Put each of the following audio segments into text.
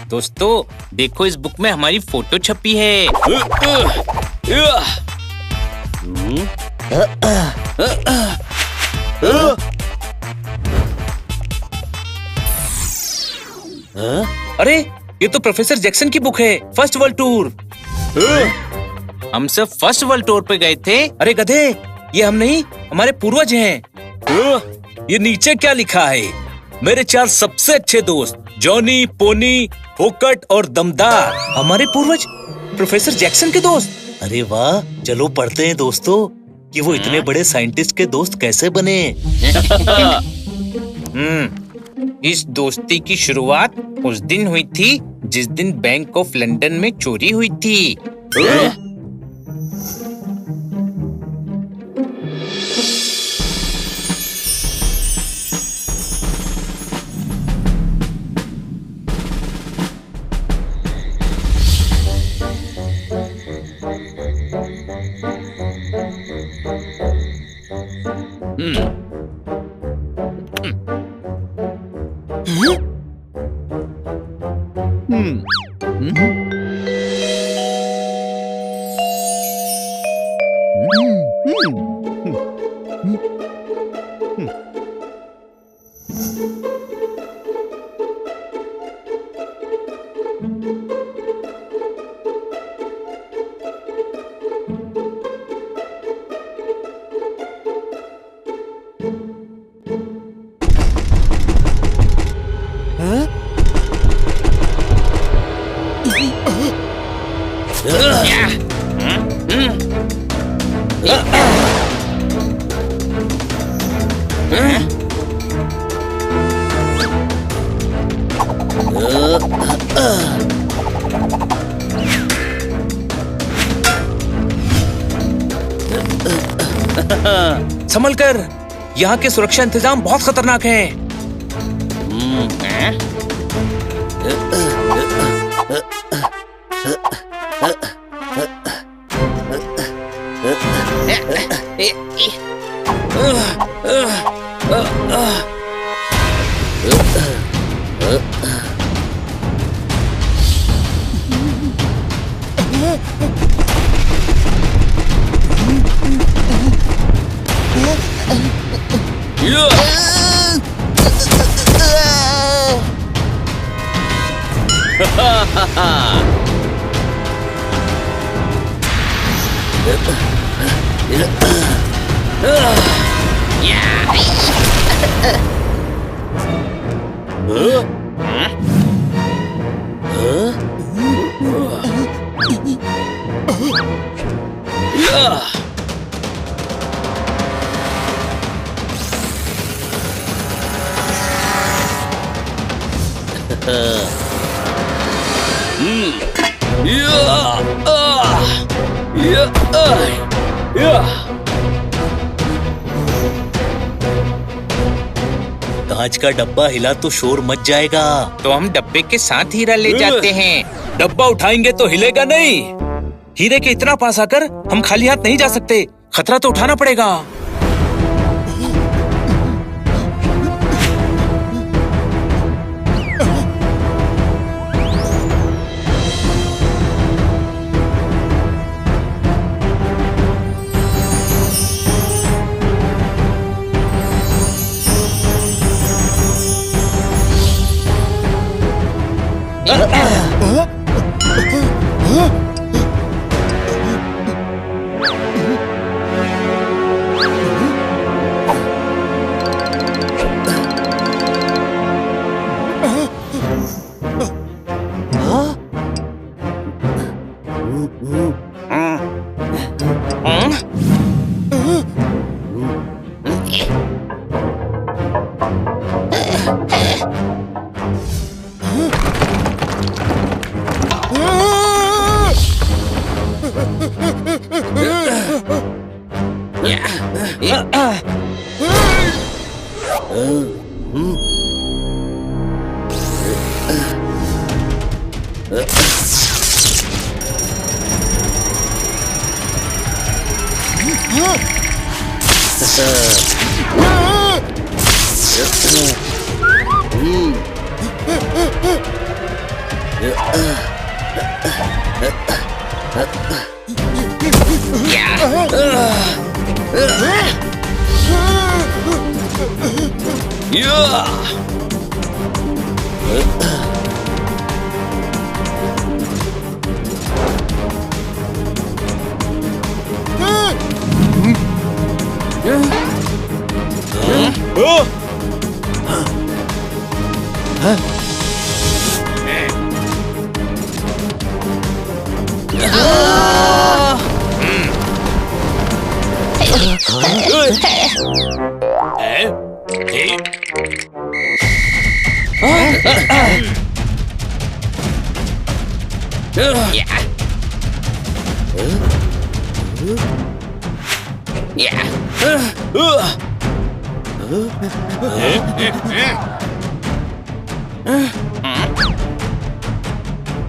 दोस्तों देखो, इस बुक में हमारी फोटो छपी है। अरे ये तो प्रोफेसर जैक्सन की बुक है, फर्स्ट वर्ल्ड टूर। हम सब फर्स्ट वर्ल्ड टूर पे गए थे। अरे गधे, ये हम नहीं, हमारे पूर्वज हैं। ये नीचे क्या लिखा है? मेरे 4 सबसे अच्छे दोस्त जॉनी, पोनी, फोकट और दमदार। हमारे पूर्वज प्रोफेसर जैक्सन के दोस्त। अरे वाह, चलो पढ़ते हैं दोस्तों कि वो इतने बड़े साइंटिस्ट के दोस्त कैसे बने। इस दोस्ती की शुरुआत उस दिन हुई थी जिस दिन बैंक ऑफ लंदन में चोरी हुई थी। संभल कर, यहाँ के सुरक्षा इंतजाम बहुत खतरनाक हैं। कांच का डब्बा हिला तो शोर मच जाएगा। तो हम डब्बे के साथ हीरा ले जाते हैं। डब्बा उठाएंगे तो हिलेगा नहीं। हीरे के इतना पास आकर हम खाली हाथ नहीं जा सकते, खतरा तो उठाना पड़ेगा।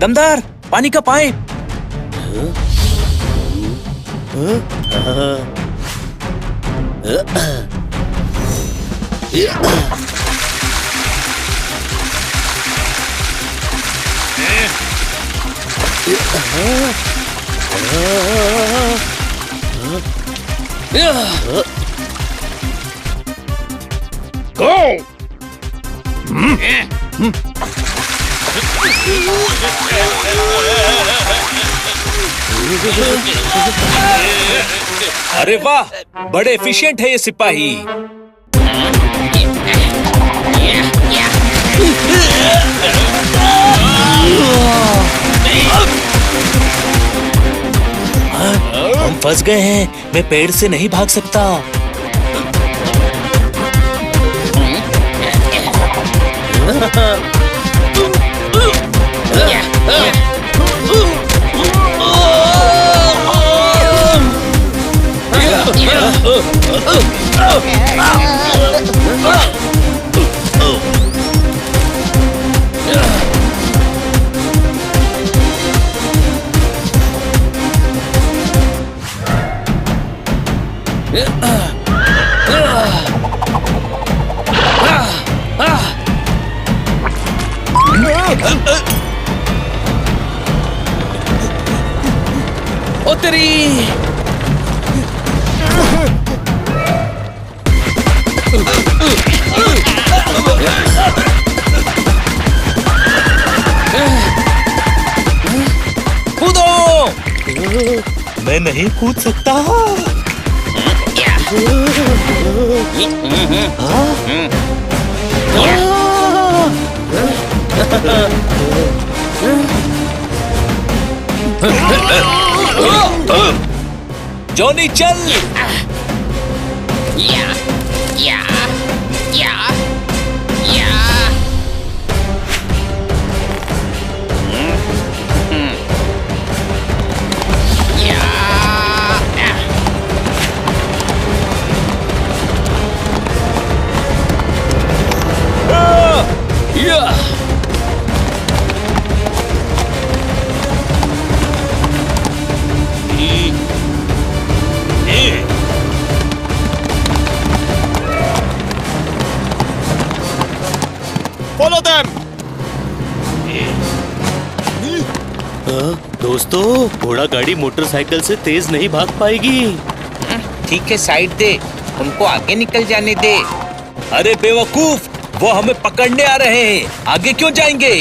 दमदार पानी का पाइप। अरे वाह, बड़े एफिशिएंट है ये सिपाही। हम फंस गए हैं, मैं पेड़ से नहीं भाग सकता। ओ तेरी! कूदो! मैं नहीं कूद सकता। जॉनी चल! Follow them! दोस्तों, घोड़ा गाड़ी मोटरसाइकिल से तेज नहीं भाग पाएगी। ठीक है, साइड दे, उनको आगे निकल जाने दे। अरे बेवकूफ, वो हमें पकड़ने आ रहे हैं, आगे क्यों जाएंगे?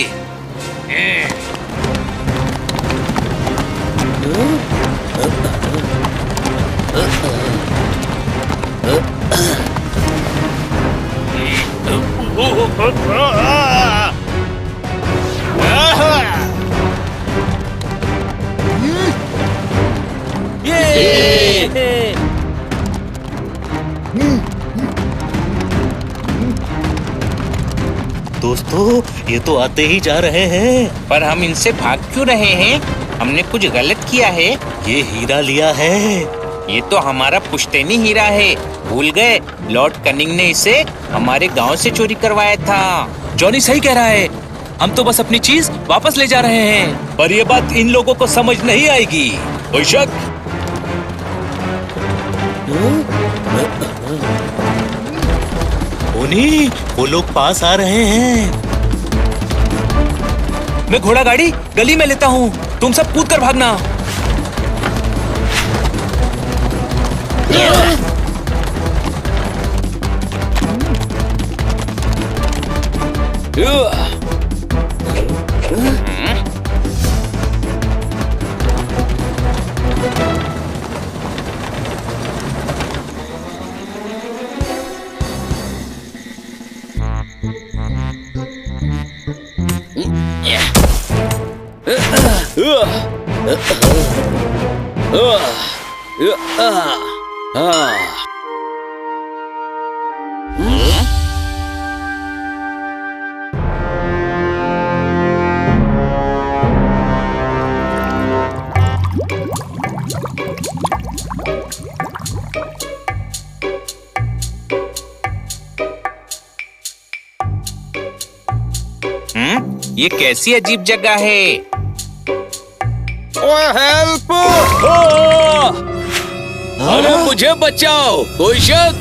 दोस्तों, ये तो आते ही जा रहे हैं। पर हम इनसे भाग क्यों रहे हैं? हमने कुछ गलत किया है? ये हीरा लिया है। ये तो हमारा पुश्तैनी हीरा है, भूल गए? लॉर्ड कनिंग ने इसे हमारे गांव से चोरी करवाया था। जॉनी सही कह रहा है, हम तो बस अपनी चीज वापस ले जा रहे हैं। पर ये बात इन लोगों को समझ नहीं आएगी। कोई शक? पोनी, वो लोग पास आ रहे हैं। मैं घोड़ा गाड़ी गली में लेता हूँ, तुम सब कूद कर भागना। ये कैसी अजीब जगह है? ओए हेल्प! अरे मुझे बचाओ, कोई शक?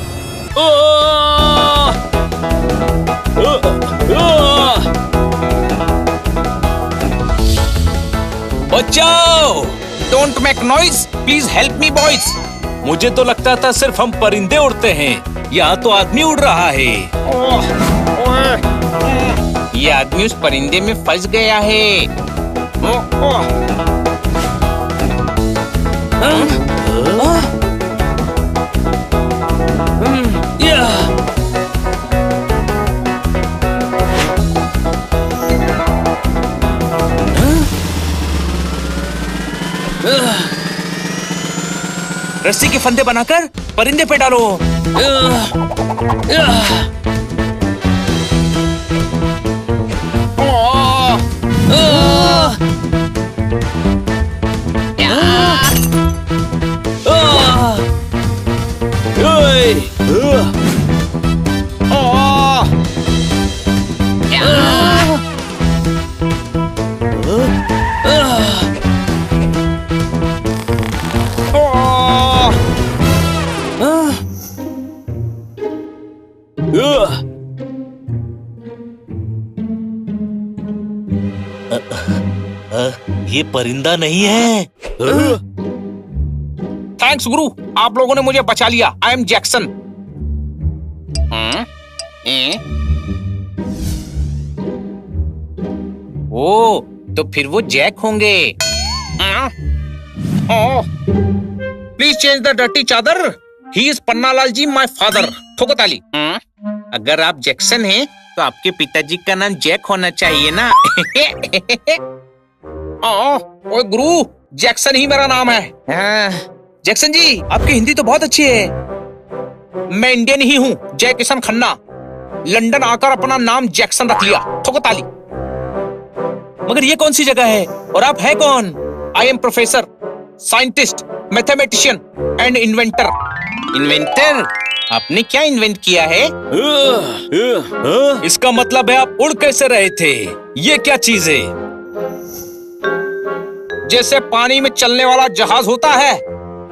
बचाओ! Don't make noise, please help me boys. मुझे तो लगता था सिर्फ हम परिंदे उड़ते हैं, यहाँ तो आदमी उड़ रहा है। ये आदमी उस परिंदे में फंस गया है। रस्सी के फंदे बनाकर परिंदे पे डालो। ये परिंदा नहीं है। थैंक्स गुरु, आप लोगों ने मुझे बचा लिया। I am Jackson. ओ, तो फिर वो जैक होंगे। प्लीज चेंज द डर्टी चादर। He is Pannalal ji my father. ठोको ताली। अगर आप जैक्सन हैं, तो आपके पिताजी का नाम जैक होना चाहिए ना। ओए गुरु, जैक्सन ही मेरा नाम है। जैक्सन जी, आपकी हिंदी तो बहुत अच्छी है। मैं इंडियन ही हूँ, जय किशन खन्ना। लंदन आकर अपना नाम जैक्सन रख लिया। ठोको ताली। मगर ये कौन सी जगह है और आप है कौन? I am professor, scientist, mathematician and inventor. Inventor? आपने क्या इन्वेंट किया है? इसका मतलब है आप उड़ कैसे रहे थे? ये क्या चीज है? जैसे पानी में चलने वाला जहाज होता है,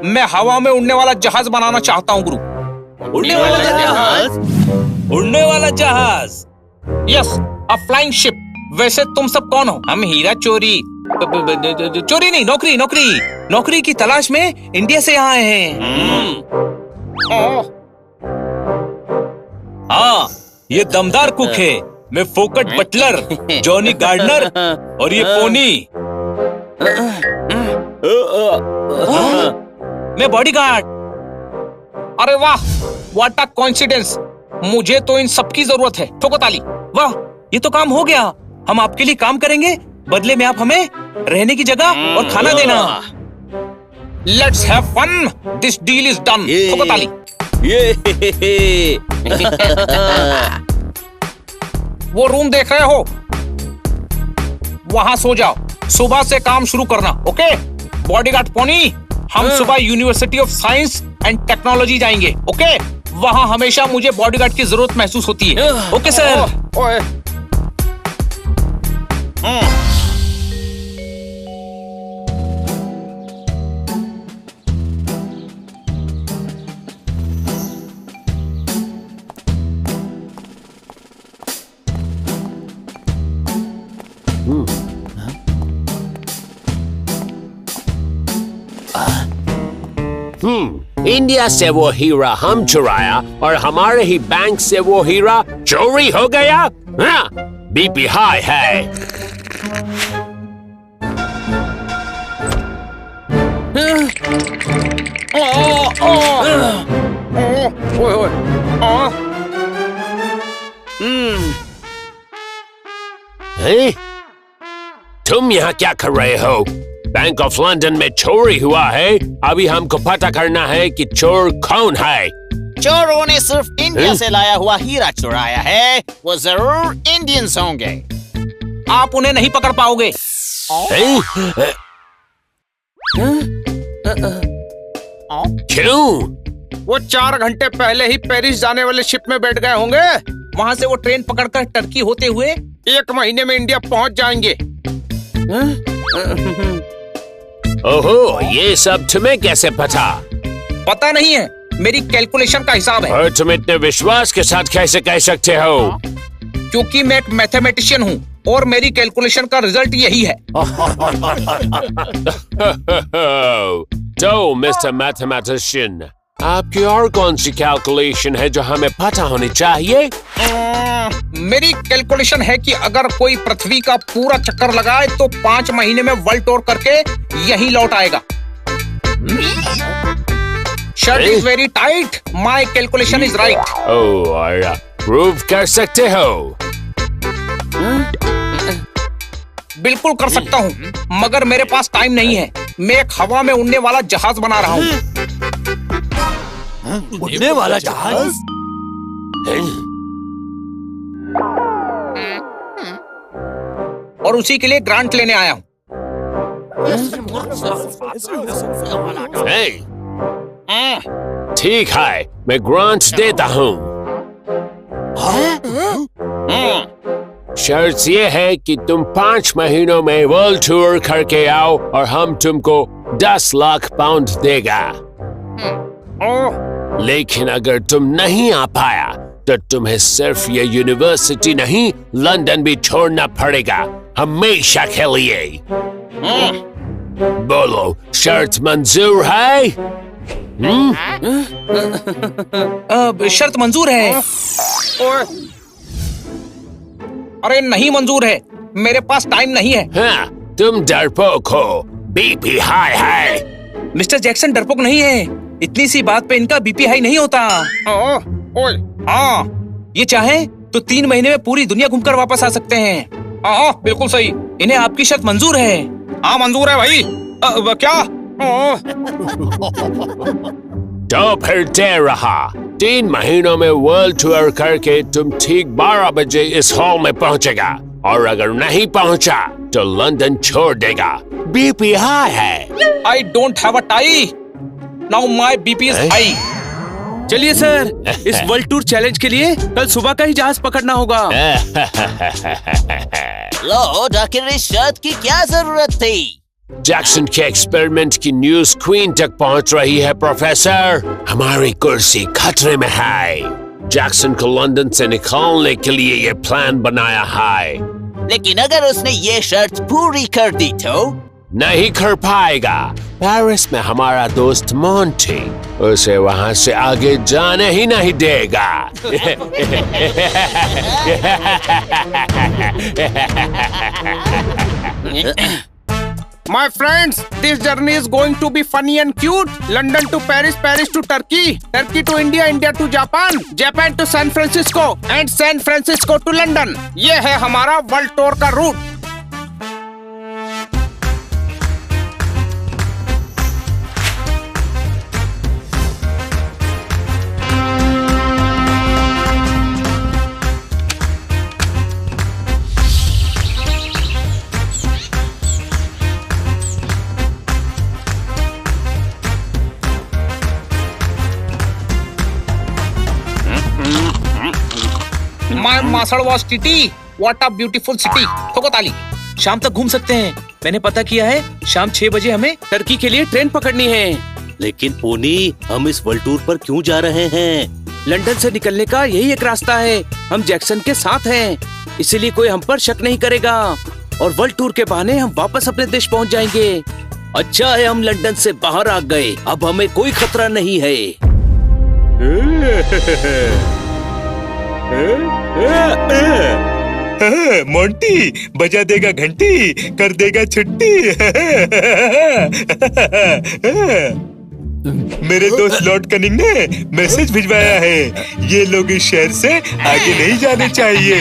मैं हवा में उड़ने वाला जहाज बनाना चाहता हूँ गुरु। उड़ने वाला जहाज? उड़ने वाला जहाज? Yes, a flying ship. वैसे तुम सब कौन हो? हम हीरा चोरी चोरी नहीं, नौकरी नौकरी नौकरी की तलाश में इंडिया से यहाँ आए हैं। हाँ, ये दमदार कुक है। मैं फोकट बटलर, जॉनी गार्डनर और ये पोनी। मैं बॉडीगार्ड। अरे वाह, व्हाट अ कोइंसिडेंस। मुझे तो इन सब की जरूरत है। ठोको ताली। वाह, ये तो काम हो गया। हम आपके लिए काम करेंगे, बदले में आप हमें रहने की जगह और खाना देना। Let's have fun. This deal is done. ठोको ताली। वो रूम देख रहे हो, वहां सो जाओ। सुबह से काम शुरू करना, ओके? बॉडीगार्ड पोनी, हम सुबह university of science and technology जाएंगे, ओके? वहां हमेशा मुझे बॉडीगार्ड की जरूरत महसूस होती है। Okay sir. इंडिया से वो हीरा हम चुराया और हमारे ही बैंक से वो हीरा चोरी हो गया। हाँ, बीपी हाई है। हैं? तुम यहाँ क्या कर रहे हो? बैंक ऑफ लंदन में चोरी हुआ है। अभी हमको पता करना है कि चोर कौन है। चोरों ने सिर्फ इंडिया से लाया हुआ हीरा चुराया है। वो जरूर इंडियंस होंगे। आप उन्हें नहीं पकड़ पाओगे। क्यों? वो 4 घंटे पहले ही पेरिस जाने वाले शिप में बैठ गए होंगे। वहाँ से वो ट्रेन पकड़कर टर्की होते हुए 1 महीने में इंडिया पहुंच जाएंगे। ओहो, ये सब तुम्हें कैसे पता नहीं है, मेरी कैलकुलेशन का हिसाब है। और तुम इतने विश्वास के साथ कैसे कह सकते हो? क्योंकि मैं एक मैथमेटिशियन हूँ और मेरी कैलकुलेशन का रिजल्ट यही है। तो मिस्टर मैथमेटिशियन, आपकी और कौन सी कैलकुलेशन है जो हमें पता होनी चाहिए? मेरी कैलकुलेशन है कि अगर कोई पृथ्वी का पूरा चक्कर लगाए तो 5 महीने में वर्ल्ड टूर करके यही लौट आएगा। Shirt is very tight, my calculation is right. Oh, prove कर सकते हो? बिल्कुल कर सकता हूँ, मगर मेरे पास टाइम नहीं है। मैं एक हवा में उड़ने वाला जहाज बना रहा हूँ। उड़ने वाला जहाज? और उसी के लिए ग्रांट लेने आया हूँ। ठीक है, मैं ग्रांट देता हूँ। शर्त ये है कि तुम 5 महीनों में वर्ल्ड टूर करके आओ और हम तुमको 10 लाख पाउंड देगा। लेकिन अगर तुम नहीं आ पाया तो तुम्हें सिर्फ ये यूनिवर्सिटी नहीं, लंदन भी छोड़ना पड़ेगा हमेशा के लिए। बोलो, शर्त मंजूर है? शर्त मंजूर है। अरे नहीं मंजूर है, मेरे पास टाइम नहीं है। हाँ, तुम डरपोक हो, बीपी हाई है। मिस्टर जैक्सन डरपोक नहीं है, इतनी सी बात पे इनका बीपी हाई नहीं होता। हाँ, ये चाहे तो 3 महीने में पूरी दुनिया घूमकर वापस आ सकते हैं। हाँ, बिल्कुल सही। इन्हें आपकी शर्त मंजूर है। हाँ मंजूर है भाई। क्या? तो फिर देर रहा। 3 महीनों में वर्ल्ड टूर करके तुम ठीक 12 बजे इस हॉल में पहुंचेगा, और अगर नहीं पहुंचा तो लंदन छोड़ देगा। बीपी हाई है। I don't have a tie, now my BP is high. चलिए सर, इस वर्ल्ड टूर चैलेंज के लिए कल सुबह का ही जहाज पकड़ना होगा। लॉर्ड, आखिर इस शर्त की क्या जरूरत थी? जैक्सन के एक्सपेरिमेंट की न्यूज़ क्वीन तक पहुंच रही है प्रोफेसर। हमारी कुर्सी खतरे में है। जैक्सन को लंदन से निकालने के लिए ये प्लान बनाया है। लेकिन अगर उसने ये शर्त पूरी कर दी तो? नहीं कर पाएगा। पेरिस में हमारा दोस्त मोंटी उसे वहां से आगे जाने ही नहीं देगा। My friends, this journey is going to be funny and cute. London to Paris, Paris to Turkey, Turkey to India, India to Japan, Japan to San Francisco and San Francisco to London. ये है हमारा world tour का route. My Masad was titty. What a beautiful city. ठोको ताली। शाम तक घूम सकते हैं। मैंने पता किया है, शाम 6 बजे हमें टर्की के लिए ट्रेन पकड़नी है। लेकिन पोनी, हम इस वर्ल्ड टूर पर क्यों जा रहे हैं? लंदन से निकलने का यही एक रास्ता है। हम जैक्सन के साथ हैं, इसीलिए कोई हम पर शक नहीं करेगा और वर्ल्ड टूर के बहाने हम वापस अपने देश पहुंच जाएंगे। अच्छा है हम लंदन से बाहर आ गए, अब हमें कोई खतरा नहीं है। मोंटी बजा देगा घंटी, कर देगा छुट्टी। मेरे दोस्त लॉर्ड कनिंग ने मैसेज भिजवाया है, ये लोग इस शहर से आगे नहीं जाने चाहिए।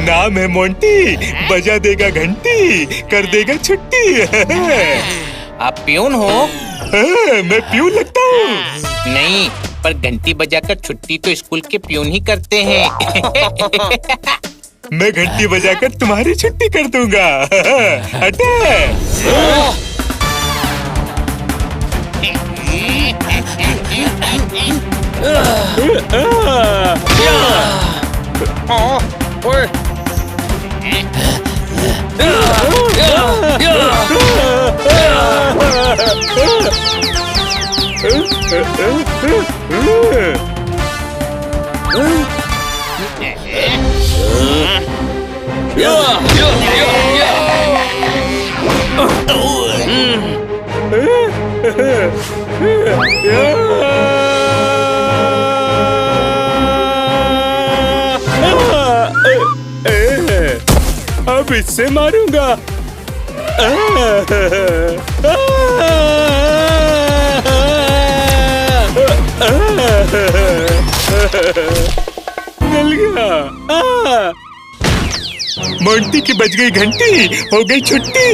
नाम है मोंटी, बजा देगा घंटी, कर देगा छुट्टी। आप पियून हो? मैं पियून लगता हूँ? नहीं, पर घंटी बजाकर छुट्टी तो स्कूल के पियून ही करते हैं। मैं घंटी बजाकर तुम्हारी छुट्टी कर दूंगा। हटे। ओए, अब इससे मारूंगा। मिल गया। मोंटी की बज गई घंटी, हो गई छुट्टी।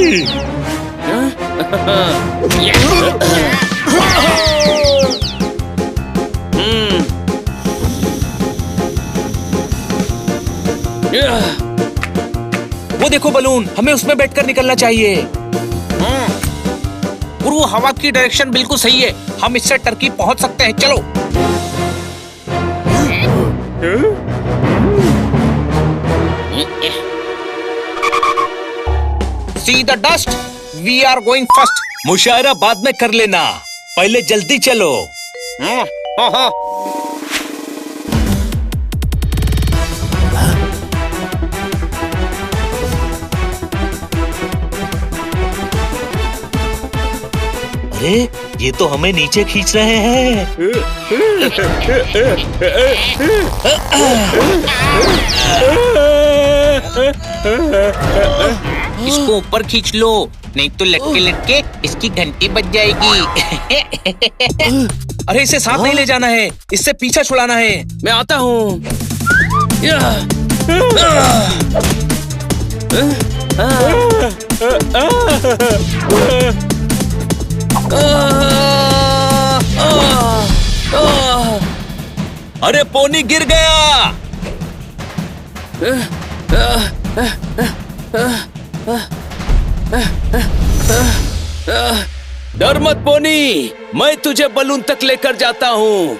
वो देखो बलून, हमें उसमें बैठकर निकलना चाहिए। पूर्व हवा की डायरेक्शन बिल्कुल सही है, हम इससे टर्की पहुंच सकते हैं। चलो। See the dust? We are going first. मुशायरा बाद में कर लेना, पहले जल्दी चलो। अरे ये तो हमें नीचे खींच रहे हैं। इसको ऊपर खींच लो, नहीं तो लटके लटके इसकी घंटी बज जाएगी। अरे इसे साथ नहीं ले जाना है, इससे पीछा छुड़ाना है। मैं आता हूँ। अरे पोनी गिर गया। डर मत पोनी, मैं तुझे बलून तक लेकर जाता हूँ।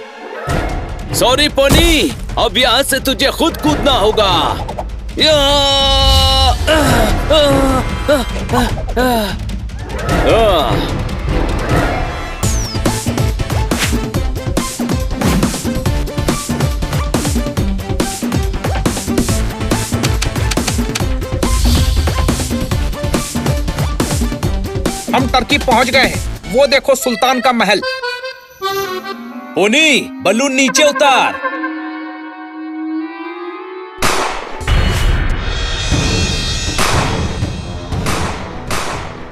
सॉरी पोनी, अब यहाँ से तुझे खुद कूदना होगा। हम टर्की पहुंच गए हैं। वो देखो सुल्तान का महल। पोनी बलून नीचे उतार।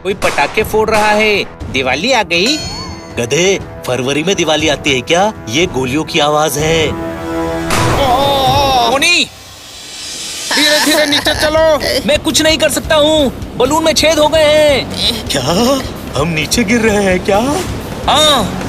कोई पटाखे फोड़ रहा है, दिवाली आ गई। गधे, फरवरी में दिवाली आती है क्या? ये गोलियों की आवाज है। पोनी, धीरे धीरे नीचे चलो। मैं कुछ नहीं कर सकता हूँ, बलून में छेद हो गए हैं। क्या हम नीचे गिर रहे हैं क्या? हाँ।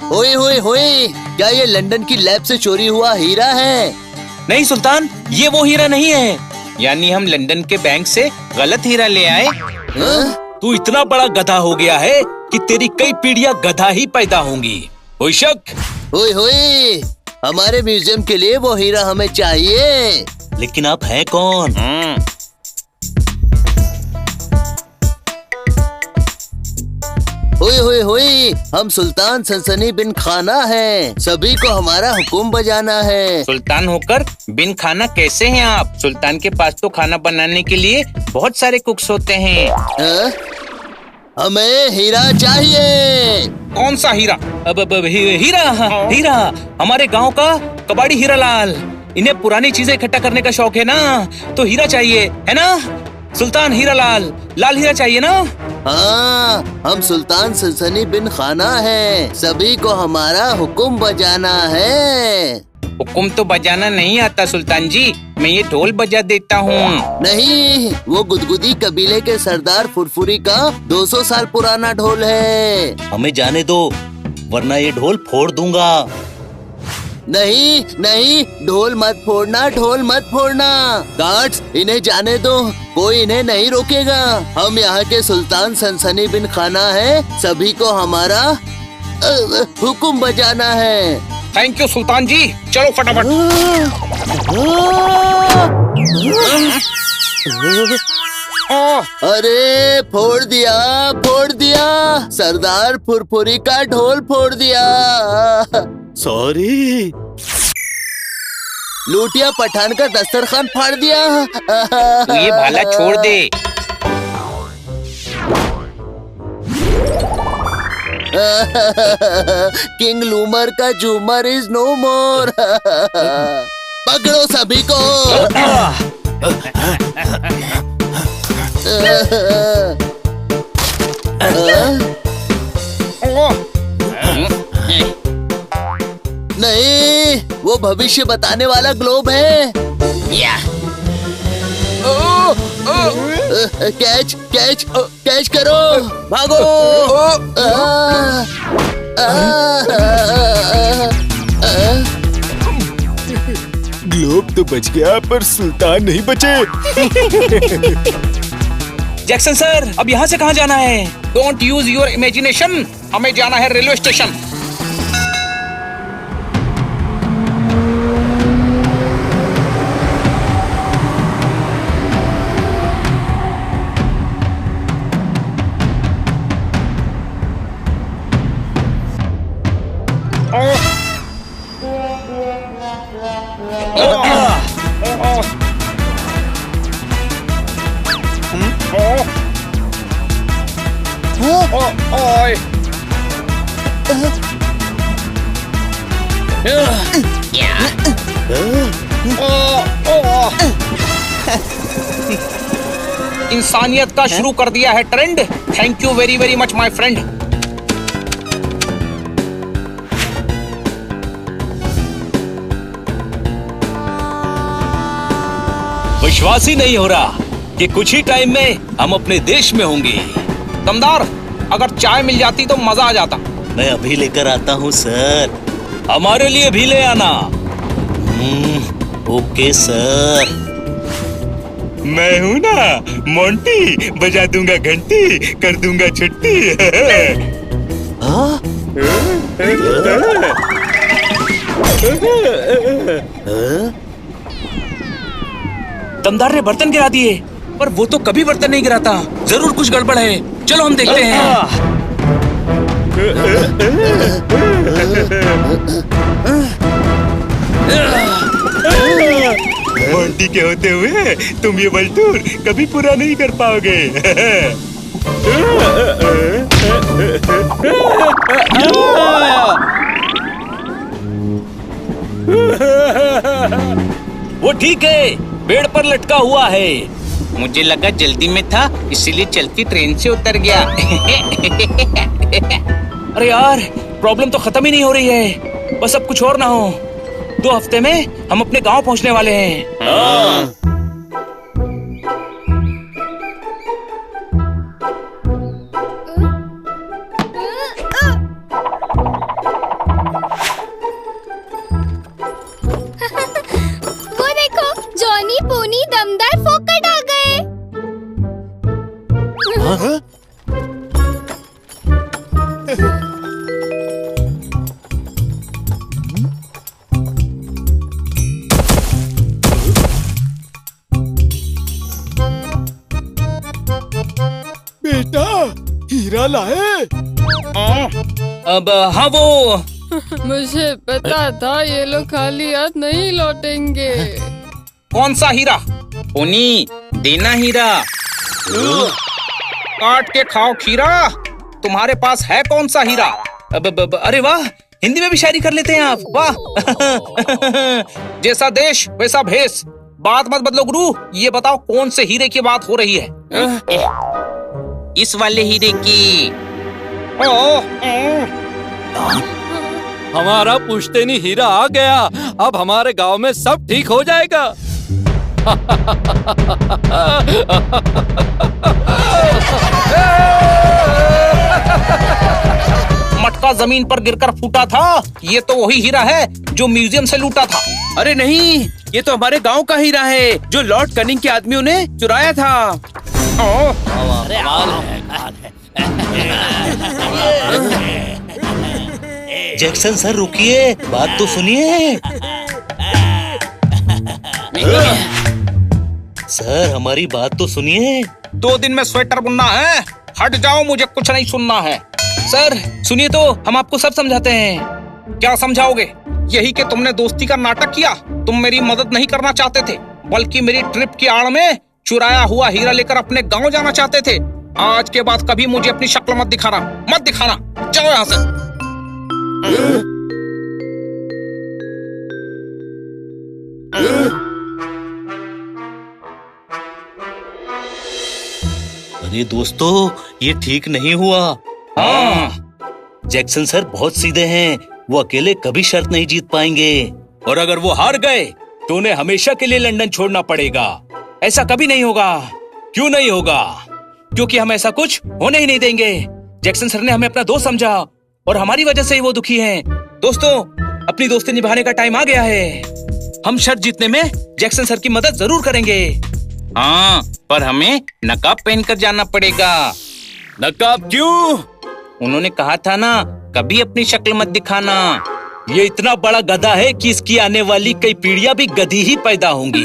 होए होए होए, क्या ये लंदन की लैब से चोरी हुआ हीरा है? नहीं सुल्तान, ये वो हीरा नहीं है। यानी हम लंदन के बैंक से गलत हीरा ले आए। तू इतना बड़ा गधा हो गया है कि तेरी कई पीढ़ियां गधा ही पैदा होंगी। कोई शक? ओए होए, हमारे म्यूजियम के लिए वो हीरा हमें चाहिए। लेकिन आप हैं कौन? ओए होए होए, हम सुल्तान सनसनी बिन खाना हैं। सभी को हमारा हुक्म बजाना है। सुल्तान होकर बिन खाना कैसे हैं आप? सुल्तान के पास तो खाना बनाने के लिए बहुत सारे कुक्स होते हैं। हमें हीरा चाहिए। कौन सा हीरा? हीरा हमारे गांव का कबाड़ी हीरा लाल। इन्हें पुरानी चीजें इकट्ठा करने का शौक है ना, तो हीरा चाहिए है ना? सुल्तान हीरा लाल हीरा चाहिए ना? हाँ, हम सुल्तान सनसनी बिन खाना हैं। सभी को हमारा हुक्म बजाना है। हुक्म तो बजाना नहीं आता सुल्तान जी, मैं ये ढोल बजा देता हूँ। नहीं, वो गुदगुदी कबीले के सरदार फुरफुरी का 200 साल पुराना ढोल है। हमें जाने दो, वरना ये ढोल फोड़ दूंगा। नहीं नहीं, ढोल मत फोड़ना, ढोल मत फोड़ना। गार्ड्स, इन्हें जाने दो, कोई इन्हें नहीं रोकेगा। हम यहाँ के सुल्तान सनसनी बिन खाना है। सभी को हमारा हुक्म बजाना है। थैंक यू सुल्तान जी, चलो फटाफट। अरे फोड़ दिया, सरदार फुरफुरी का ढोल फोड़ दिया। सॉरी। लूटिया पठान का दस्तरखान फाड़ दिया। तू ये भाला छोड़ दे। किंग लूमर का झूमर इज नो मोर। पकड़ो सभी को। नहीं, वो भविष्य बताने वाला ग्लोब है। कैच करो, भागो। ग्लोब तो बच गया, पर सुल्तान नहीं बचे। जैक्सन सर, अब यहाँ से कहाँ जाना है? डोंट यूज योर इमेजिनेशन, हमें जाना है रेलवे स्टेशन। इंसानियत का शुरू कर दिया है trend. Thank you very very much my friend. विश्वास ही नहीं हो रहा कि कुछ ही टाइम में हम अपने देश में होंगे। दमदार, अगर चाय मिल जाती तो मजा आ जाता। मैं अभी लेकर आता हूँ सर। हमारे लिए भी ले आना। Okay sir. मैं हूँ ना मोंटी, बजा दूंगा घंटी, कर दूंगा छुट्टी। दमदार ने बर्तन गिरा दिए, पर वो तो कभी बर्तन नहीं गिराता। जरूर कुछ गड़बड़ है, चलो हम देखते हैं। मोंटी के होते हुए तुम ये वर्ल्ड टूर कभी पूरा नहीं कर पाओगे। वो ठीक है, पेड़ पर लटका हुआ है। मुझे लगा जल्दी में था, इसीलिए चलती ट्रेन से उतर गया। अरे यार, प्रॉब्लम तो खत्म ही नहीं हो रही है। बस अब कुछ और ना हो। 2 हफ्ते में हम अपने गांव पहुंचने वाले हैं। हीरा लाए? अब हाँ वो मुझे पता था ये लोग खाली हाथ नहीं लौटेंगे। कौन सा हीरा? पोनी देना हीरा। काट के खाओ खीरा। तुम्हारे पास है कौन सा हीरा? अरे वाह, हिंदी में भी शायरी कर लेते हैं आप, वाह। जैसा देश वैसा भेष। बात मत बदलो गुरु, ये बताओ कौन से हीरे की बात हो रही है? इस वाले हीरे की। हमारा पुश्तैनी हीरा आ गया। अब हमारे गांव में सब ठीक हो जाएगा। मटका जमीन पर गिरकर फूटा था। ये तो वही हीरा है जो म्यूजियम से लूटा था। अरे नहीं, ये तो हमारे गांव का हीरा है जो लॉर्ड कनिंग के आदमियों ने चुराया था। जैक्सन सर रुकिए, बात तो सुनिए। सर हमारी बात तो सुनिए। 2 दिन में स्वेटर बुनना है। हट जाओ, मुझे कुछ नहीं सुनना है। सर सुनिए तो, हम आपको सब समझाते हैं। क्या समझाओगे? यही कि तुमने दोस्ती का नाटक किया। तुम मेरी मदद नहीं करना चाहते थे, बल्कि मेरी ट्रिप की आड़ में चुराया हुआ हीरा लेकर अपने गांव जाना चाहते थे। आज के बाद कभी मुझे अपनी शक्ल मत दिखाना, मत दिखाना। जाओ यहाँ से। अरे दोस्तों, ये ठीक नहीं हुआ। हाँ, जैक्सन सर बहुत सीधे हैं। वो अकेले कभी शर्त नहीं जीत पाएंगे। और अगर वो हार गए तो उन्हें हमेशा के लिए लंदन छोड़ना पड़ेगा। ऐसा कभी नहीं होगा। क्यों नहीं होगा? क्योंकि हम ऐसा कुछ होने ही नहीं देंगे। जैक्सन सर ने हमें अपना दोस्त समझा और हमारी वजह से ही वो दुखी हैं। दोस्तों, अपनी दोस्ती निभाने का टाइम आ गया है। हम शर्त जीतने में जैक्सन सर की मदद जरूर करेंगे। हाँ, पर हमें नकाब पहनकर जाना पड़ेगा। नकाब क्यों? उन्होंने कहा था ना, कभी अपनी शक्ल मत दिखाना। ये इतना बड़ा गधा है कि इसकी आने वाली कई पीढ़ियां भी गधी ही पैदा होंगी।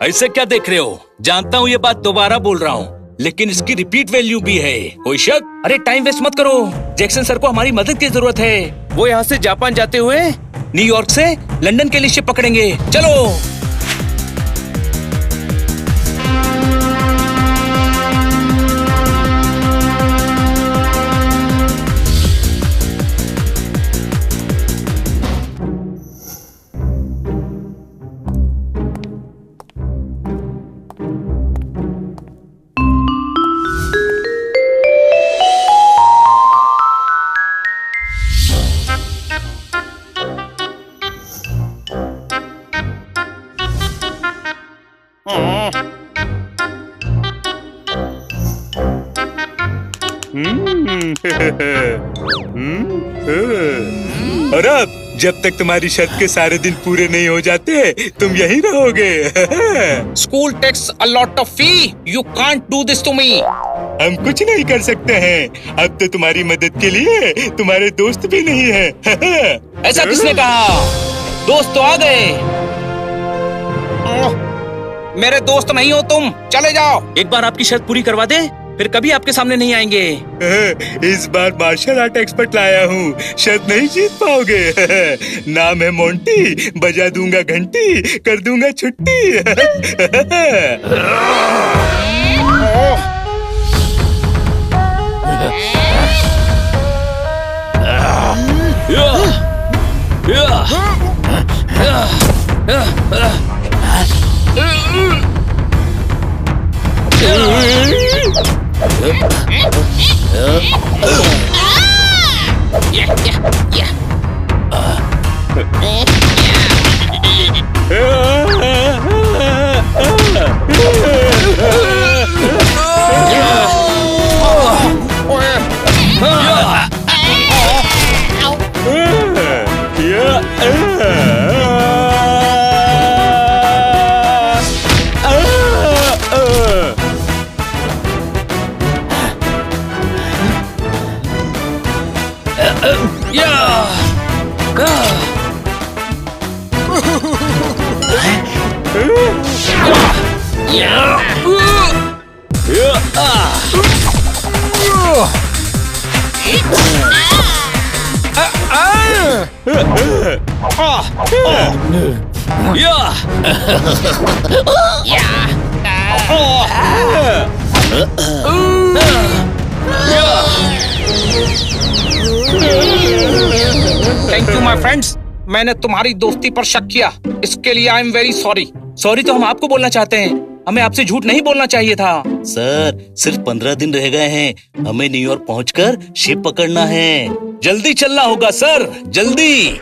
ऐसे क्या देख रहे हो? जानता हूँ ये बात दोबारा बोल रहा हूँ, लेकिन इसकी रिपीट वैल्यू भी है। कोई शक? अरे टाइम वेस्ट मत करो। जैक्सन सर को हमारी मदद की जरूरत है। वो यहाँ से जापान जाते हुए न्यूयॉर्क से लंदन के लिए शिप पकड़ेंगे। चलो। और अब जब तक तुम्हारी शर्त के सारे दिन पूरे नहीं हो जाते, तुम यहीं रहोगे। School takes a lot of fee. You can't do this to me. हम कुछ नहीं कर सकते हैं। अब तो तुम्हारी मदद के लिए तुम्हारे दोस्त भी नहीं है। ऐसा किसने कहा? दोस्त तो आ गए। मेरे दोस्त नहीं हो तुम, चले जाओ। एक बार आपकी शर्त पूरी करवा दे, फिर कभी आपके सामने नहीं आएंगे। इस बार मार्शल आर्ट एक्सपर्ट लाया हूँ, शर्त नहीं जीत पाओगे। नाम है मोंटी, बजा दूंगा घंटी, कर दूंगा छुट्टी। थैंक यू माय फ्रेंड्स, मैंने तुम्हारी दोस्ती पर शक किया, इसके लिए I am very sorry. Sorry तो हम आपको बोलना चाहते हैं, हमें आपसे झूठ नहीं बोलना चाहिए था। सर सिर्फ 15 दिन रह गए हैं, हमें न्यूयॉर्क पहुंचकर शिप पकड़ना है। जल्दी चलना होगा सर, जल्दी।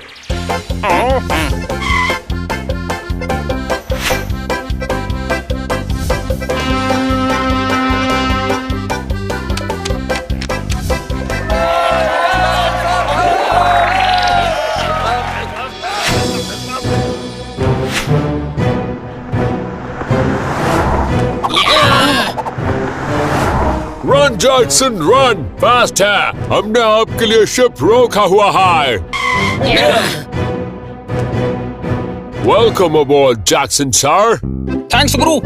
रन जैक्सन रन, फास्ट है, हमने आपके लिए शिप रोका हुआ है। Welcome aboard Jackson sir. Thanks guru.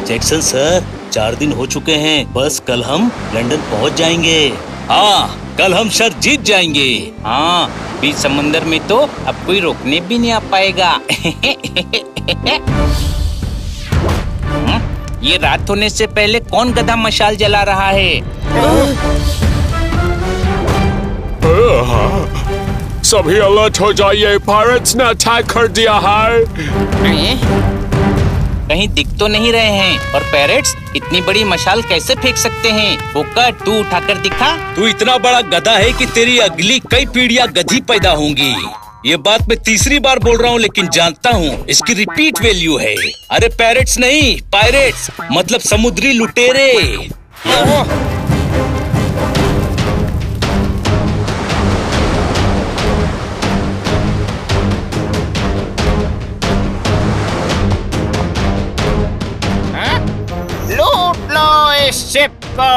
Jackson sir 4 दिन हो चुके हैं, बस कल हम लंदन पहुंच जाएंगे। हाँ, कल हम शर्त जीत जाएंगे। हाँ, बीच समंदर में तो अब कोई रोकने भी नहीं आ पाएगा। ये रात होने से पहले कौन गधा मशाल जला रहा है? सभी अलर्ट हो जाइए, पायरेट्स ने अटैक कर दिया है। कहीं दिख तो नहीं रहे हैं, और पैरेट्स इतनी बड़ी मशाल कैसे फेंक सकते हैं? फोकट, तू उठाकर दिखा। तू इतना बड़ा गधा है कि तेरी अगली कई पीढ़ियां गधी पैदा होंगी। ये बात मैं तीसरी बार बोल रहा हूँ, लेकिन जानता हूँ इसकी रिपीट वैल्यू है। अरे पैरेट्स नहीं, पायरेट्स मतलब समुद्री लुटेरे। लूट लो इस शिप को।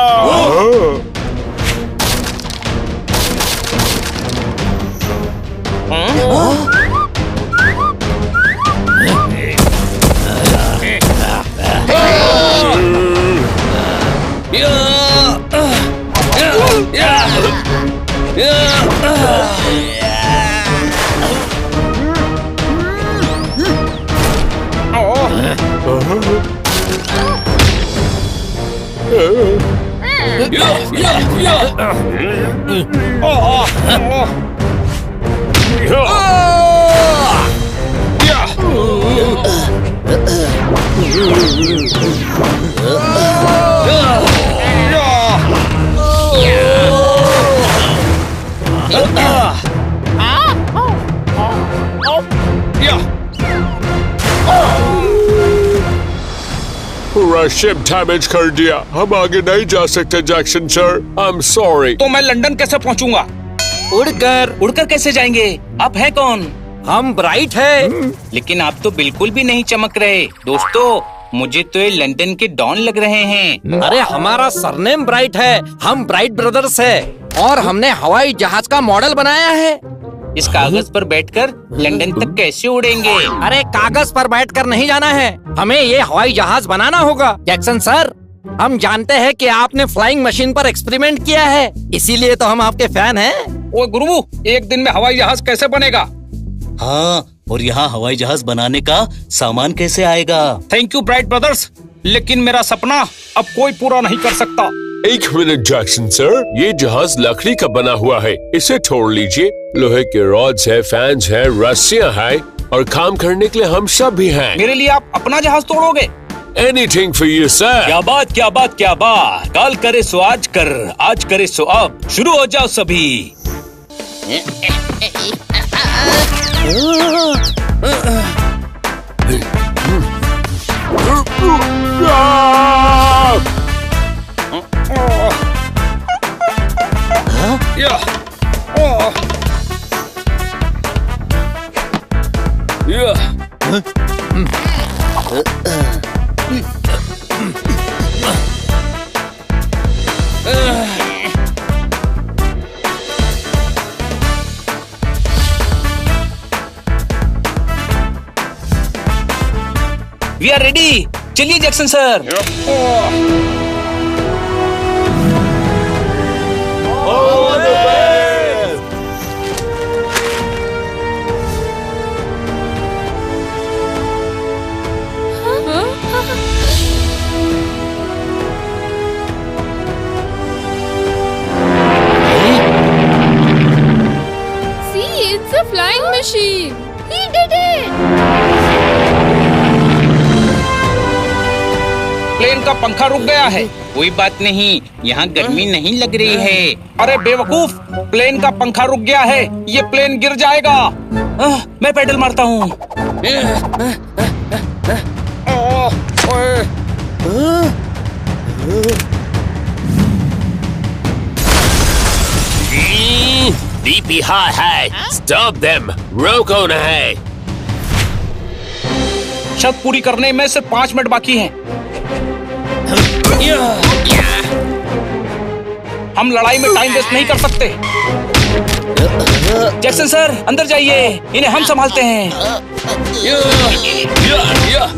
पूरा शिप डैमेज कर दिया, हम आगे नहीं जा सकते Jackson sir, I am sorry. तो मैं लंदन कैसे पहुंचूंगा? उड़कर कैसे जाएंगे? आप है कौन? हम ब्राइट है। लेकिन आप तो बिल्कुल भी नहीं चमक रहे। दोस्तों, मुझे तो ये लंदन के डॉन लग रहे हैं। अरे हमारा सरनेम ब्राइट है, हम ब्राइट ब्रदर्स है, और हमने हवाई जहाज का मॉडल बनाया है। इस कागज पर बैठकर लंदन तक कैसे उड़ेंगे? अरे कागज पर बैठकर नहीं जाना है, हमें ये हवाई जहाज बनाना होगा। जैक्सन सर, हम जानते हैं कि आपने फ्लाइंग मशीन पर एक्सपेरिमेंट किया है, इसीलिए तो हम आपके फैन हैं। ओए गुरु, एक दिन में हवाई जहाज कैसे बनेगा? हाँ, और यहाँ हवाई जहाज बनाने का सामान कैसे आएगा? थैंक यू ब्राइट ब्रदर्स, लेकिन मेरा सपना अब कोई पूरा नहीं कर सकता। एक मिनट जैक्सन सर, ये जहाज लकड़ी का बना हुआ है, इसे तोड़ लीजिए। लोहे के रॉड्स है, फैंस है, रस्सियाँ है, और काम करने के लिए हम सब भी हैं। मेरे लिए आप अपना जहाज तोड़ोगे? Anything for you, sir. क्या बात क्या बात क्या बात। काल करे सो आज कर, आज करे सो अब। शुरू हो जाओ सभी। We are ready. चलिए Jackson sir. See, it's a flying machine. He did it. Plane का पंखा रुक गया है। कोई बात नहीं, यहाँ गर्मी नहीं लग रही है। अरे बेवकूफ, प्लेन का पंखा रुक गया है, ये प्लेन गिर जाएगा। मैं पेडल मारता हूँ। डीपी हाई है, स्टॉप देम, रोको नहीं। शर्त पूरी करने में सिर्फ 5 मिनट बाकी हैं। हम लड़ाई में टाइम वेस्ट नहीं कर सकते। जैक्सन सर अंदर जाइए, इन्हें हम संभालते हैं।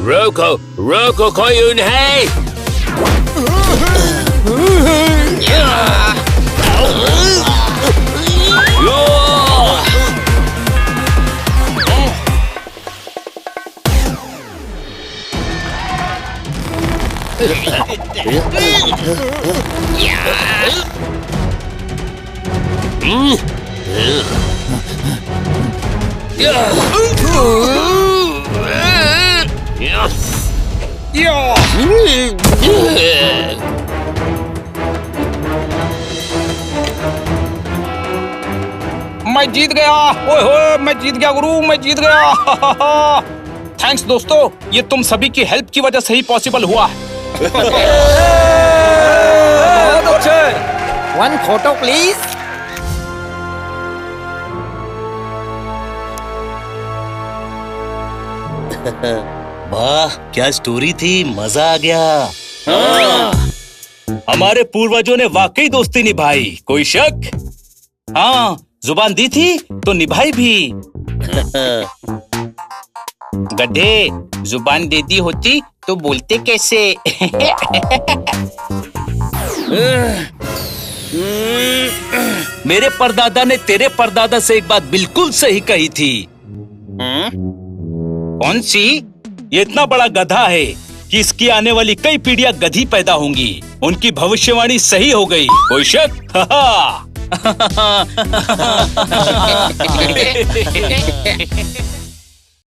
रोको रोको, कोई नहीं। मैं जीत गया। ओए होए, मैं जीत गया गुरु, मैं जीत गया। थैंक्स दोस्तों, ये तुम सभी की हेल्प की वजह से ही पॉसिबल हुआ। One photo, please. वाह, क्या स्टोरी थी, मजा आ गया। हमारे पूर्वजों ने वाकई दोस्ती निभाई, कोई शक? हाँ, जुबान दी थी तो निभाई भी। गधे, जुबान दे दी होती तो बोलते कैसे? मेरे परदादा ने तेरे परदादा से एक बात बिल्कुल सही कही थी। कौन सी? ये इतना बड़ा गधा है कि इसकी आने वाली कई पीढ़ियां गधी पैदा होंगी। उनकी भविष्यवाणी सही हो गई, कोई शक?